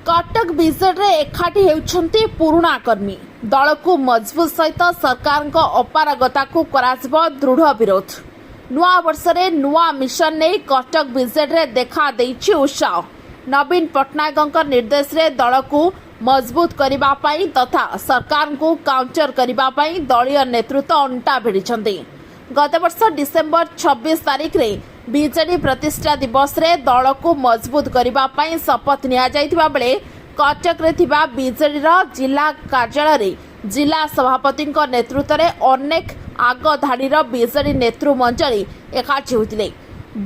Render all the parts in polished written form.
कटक विजेड्रे एकाठी हेउछन्ति पुरुणा कर्मी दल को मजबूत सहित सरकार अपारगता को कराजिबो दृढ़ विरोध। नुआ वर्ष रे नुआ मिशन ने कटक विजेड्रे देखा देइछि उत्साह। नवीन पट्टनायक निर्देश रे दल को मजबूत करिबा पई तथा सरकार को काउंटर करिबा पई दलीय नेतृत्व अंटा भिड़िछन्ति। गत वर्ष डिसेम्बर 26 तारिख रे बीजेडी प्रतिष्ठा दिवस रे दल को मजबूत करिबा पई शपथ निया जाइतिबा बेले कटक रे थिबा बीजेडी रो जिला कार्यालय रे जिला सभापति नेतृत्व रे अनेक आग धाड़ीर बीजेडी नेतृमंडली एकाठी होतिले।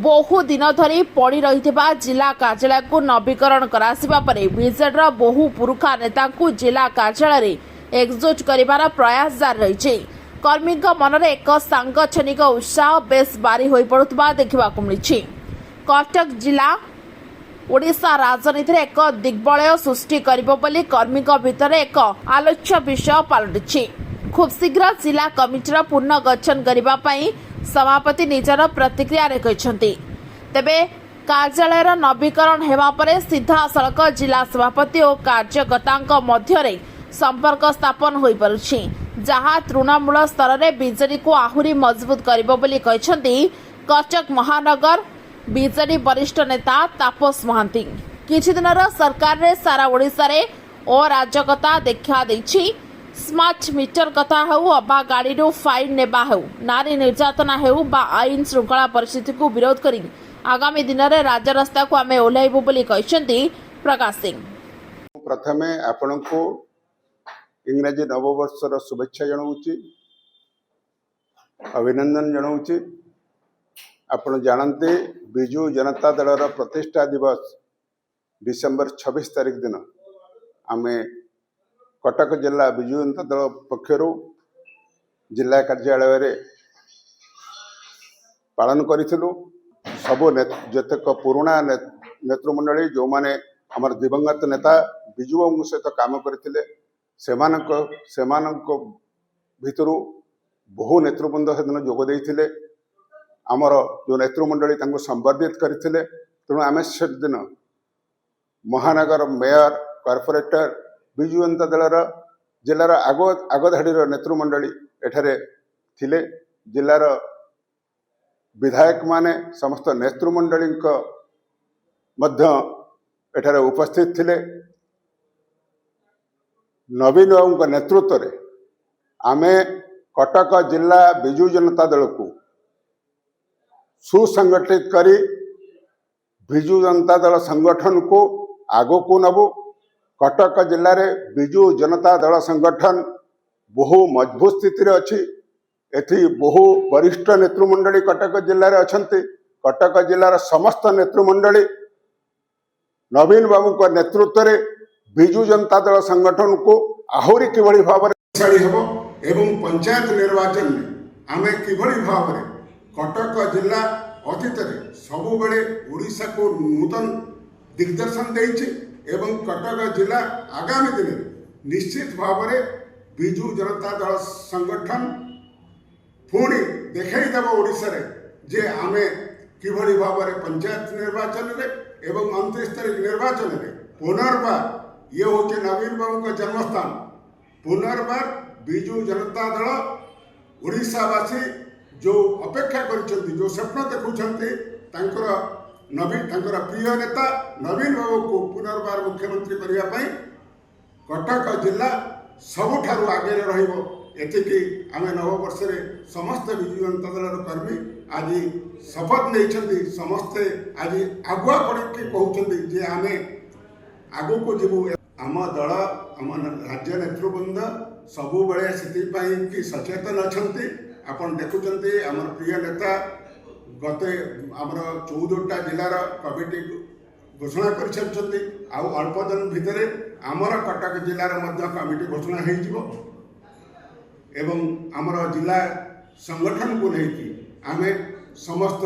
बहु दिन धरी पड़ी रहिथिबा जिला कार्यालय को नवीकरण करासिबा परे बीजेडी रो बहु पुरुखा नेता को जिला कार्यालय रे एकजुट करिबार प्रयास जारी रहिछि। कर्मी मन में एक सांगठनिक उत्साह बेस बारी हो पड़ुवा देखा मिली। कटक जिला ओडिशा राजनीति में एक दिग्बलय सृष्टि करिबो कर्मी भितर एक आलोच्य विषय पलटि। खूब शीघ्र जिला कमिटीर पुनर्गठन करने सभापति निजर प्रतिक्रिया कहते। तेबे कार्यालय नवीकरण हेबा परे सीधा सड़क जिला सभापति और कार्यकर्ता मध्य संपर्क स्थापन हो पारुछि, जहाँ तृणमूल स्तर में बीजेडी को आहरी मजबूत करिबो बोली कहछन्ती कटक महानगर बीजेडी वरिष्ठ नेता तापस महांती। किछि दिनर सरकार रे सारा ओडिशा रे अराजकता देखा देछि। स्मार्ट मीटर कथा हेउ अबा गाड़ी फाइन नेबा हेउ नारी निर्यातना हेउ बा आईन श्रृंखला परिस्थिति को विरोध करी आगामी दिन में राजरास्ता को आमे ओह्लाइबु बोली कहछन्ती प्रकाश सिंह। प्रथमे आपनको इंग्राजी नववर्षर शुभेच्छा जनाऊँगी, अभिनंदन जनाऊँगी। आपण जानते विजु जनता दलर प्रतिष्ठा दिवस डिसेम्बर 26 तारिख दिन आमे कटक जिला विजु जनता दल पक्षर जिला कार्यालय रे पालन करिथिलु। सबो जतक पुराणा नेतृमंडली जो माने हमर दिवंगत नेता विजु बाबू सहित काम करथिले सेमानक भितरु बहु नेतृवृंद सेदिन जोग देइथिले। आमर जो नेतृमंडली तांको संबर्धित करथिले। तेणु आमे से दिन महानगर मेयर कॉर्पोरेटर विजु जनता दलर जिलार आगधाड़ीर नेतृमंडली एठारे थिले। जिलार विधायक माने समस्त नेतृमंडली मध्य एठारे उपस्थित थिले। नवीन बाबू नेतृत्व रे आमे कटक जिला विजु जनता दल को सुसंगठित करी विजु जनता दल संगठन को आगो को नबु। कटक जिले रे विजु जनता दल संगठन बहु मजबूत स्थिति अच्छी। एथि बहु वरिष्ठ नेतृमंडली कटक जिले रे अछंती। कटक जिलार समस्त नेतृमंडली नवीन बाबू को नेतृत्व रे विजु जनता दल संगठन को आहरी किभली भाव एवं पंचायत निर्वाचन में आमे किभली भाव कटक जिला अतीत सबु बेले ओडिशा को नूतन दिग्दर्शन देइछि एवं कटक जिला आगामी दिन निश्चित भाव विजु जनता दल संगठन पुणी देखाई देव ओडिशा रे जे आमे किभली भाव पंचायत निर्वाचन रे एवं 29 तारिख निर्वाचन रे पुनर्बार ये हूँ नवीन बाबू का जन्मस्थान पुनर्बार विजु जनता दल ओडिशावासी जो अपेक्षा करछन्ति जो स्वप्न देखुछन्ति नवीन प्रिय नेता नवीन बाबू को पुनर्बार मुख्यमंत्री करने पाई कटक जिला सबुठारु आगे रहिबो। एतिकी आमे नववर्ष रे समस्त विजु जनता दलर कर्मी आज शपथ नहीं समस्ते आज आगुआ पड़ी कहते जे आमे आगु को जीवु। आम दल आम राज्य नेतृवृंद सबु बेले से सचेतन अच्छी। आपन देखुंत आमर प्रिय नेता गते आमर 14टा जिलार कमिटी घोषणा कर अल्प दिन भितर आमर कटक जिलार कमिटी घोषणा हो एवं आमर जिला संगठन को लेकिन आमे समस्त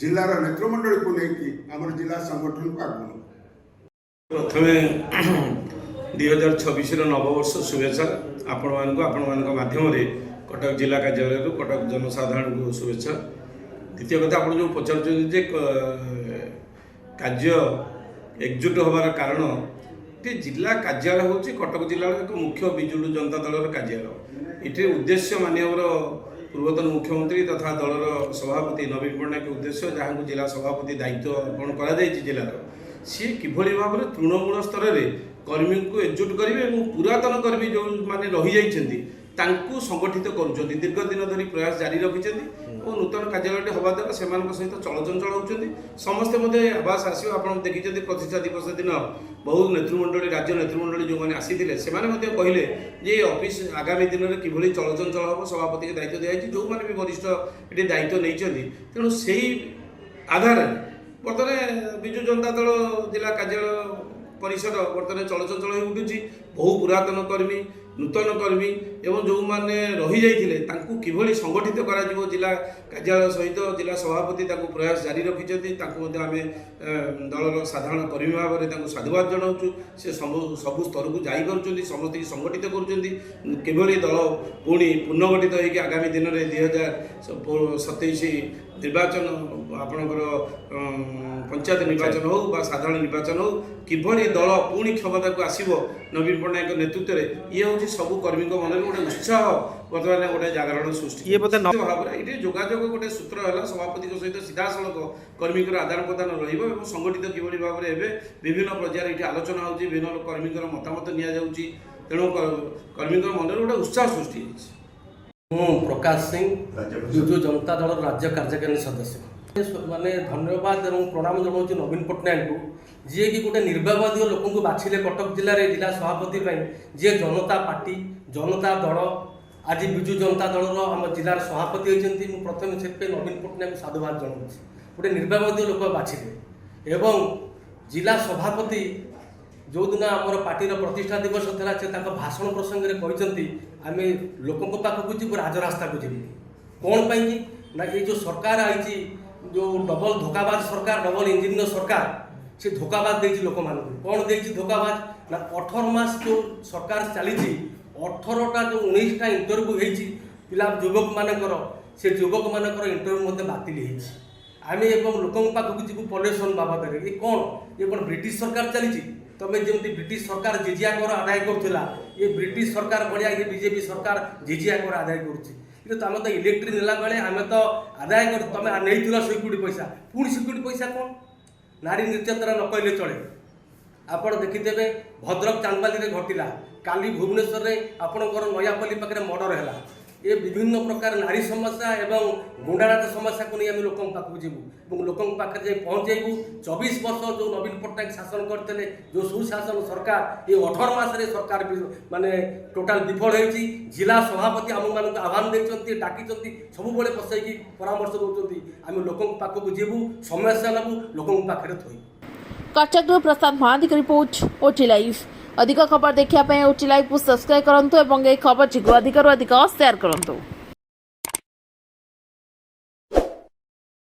जिलार नेतृमंडल को लेकिन आमर जिला संगठन को आगु। प्रथमे 2026 नववर्ष शुभेच्छा आपण माध्यम कटक जिला कार्यालय कटक जनसाधारण को शुभेच्छा। द्वितीय कथा आप जो पचार कार्य एकजुट होबार कारण ये जिला कार्यालय हूँ कटक जिलार एक मुख्य विजु जनता दलर कार्यालय। ये उद्देश्य माननीय पूर्वतन मुख्यमंत्री तथा दलर सभापति नवीन पट्टनायक उद्देश्य जहाँ को जिला सभापति दायित्व अर्पण कर जिलार सी किभली भाव में तृणमूल स्तर में कर्मी को एकजुट करेंगे और पुरातन कर्मी जो मैंने रही जाइछन्ति तांकु संगठित करुछन्ति दीर्घ दिन धरी प्रयास जारी रखिछन्ति और नूतन कार्यालय हवा द्वारा से सहित चलचंचल होउछन्ति समस्ते मते आवास आसियो आपण देखिछन्ति प्रतिष्ठा दिवस दिन बहु नेतृमंडली राज्य नेतृमंडली जो मैंने आसीथिले सेमाने मते कहिले जे ऑफिस आगामी दिन में किभली चलचंचल हम सभापति के दायित्व दिया जो मैंने भी वरिष्ठ ये दायित्व नहीं तेणु से आधार बर्तमान विजु जनता दल जिला कार्यालय परिसर बर्तमान चलचंचल हो उठुची बहु पुरातन कर्मी नूतन कर्मी एवं जो मैंने रही जाइए तांकु किभली संगठित करा जिवो जिला कार्यालय सहित जिला सभापति प्रयास जारी रखिछन्ति आम दलर साधारण कर्मी भाव में साधुवाद जनाऊँ से सबु स्तर को जापर समस्त संगठित करी दल पुणी पुनर्गठित होगी आगामी दिन में 2027 निर्वाचन आपणकर पंचायत निर्वाचन हो बा साधारण निर्वाचन हो किभली दल पुणी क्षमता को आसब नवीन पट्टनायक नेतृत्व में ये हूँ सबू कर्मी मन में गोटे उत्साह बर्तमान गोटे जागरण सृष्टि भाव में ये जोगाजोग गोटे सूत्र है सभापति सहित सीधा सड़क कर्मी आदान प्रदान रहा संगठित किभली भाव में विभिन्न पर्यायर ये आलोचना होती विभिन्न कर्मी मतामत नि तेणु कर्मी मन में गोटे उत्साह सृष्टि मु प्रकाश सिंह विजु जनता दल राज्य कार्यकारिणी सदस्य माने धन्यवाद और प्रणाम जनाऊँ नवीन पट्टनायक को जी कि गोटे निर्वावादी लोक को बाछिले कटक जिले में जिला सभापति जी जनता पार्टी जनता दल आज विजु जनता दल आम जिलार सभापति होती प्रथम से नवीन पट्टनायक साधुवाद जनाऊँ गोटे निर्वावादी लोक बाछिले एवं जिला सभापति जो दिन आम पार्टी प्रतिष्ठा दिवस था से भाषण प्रसंग में कहते आम लोकों पाखक जीव राजरास्ता को जीव कौन पाई ना ये जो सरकार आई जो डबल धोखाबाज सरकार डबल इंजीनियर सरकार से धोखाबाज देती लोक मान कौन देती धोखाबाज ना 18 मास जो सरकार चली 18टा जो 19टा इंटरव्यू होती पिला युवक मानकर से युवक मानकर इंटरव्यू बातिल होती आम एवं लोकों पाखक जीव पॉल्यूशन बाबद ये कौन ये कौन ब्रिटिश सरकार चली तमें जमी ब्रिटिश सरकार जिजिया कर आदाय करूला ये ब्रिटिश सरकार भाया ये बीजेपी सरकार जिजिया कर आदाय करें तो इलेक्ट्री नेला बेले आम तो आदाय कर तुम नहीं 100 कोटी पैसा पुणी 100 कोटी पैसा कौन नारी निर्यातना न कहले चले आपण देखिथे भद्रक चांदबाली घटला काली भुवनेश्वर में आपणकर नयापल्ली पाखे मर्डर है ये विभिन्न प्रकार नारी समस्या एवं गुंडाराज समस्या को नहीं आम लोक पाखक जीवु लोक पाखे जाए पहुँचेबू 24 वर्ष जो नवीन पट्टनायक शासन करते जो सुशासन सरकार ये 18 मास सरकार माने टोटाल विफल होती जिला सभापति आम मान आह्वान देते डाकी सब बसैकी परामर्श दौरान आम लोक पाखक जीवु समस्या नबू लोक पाखे थोई। कटक प्रसाद महांती की रिपोर्ट ओटी लाइव। अधिक खबर देखा ओटी लाइव को सब्सक्राइब करूँ और खबर अधिक शेयर करूँ।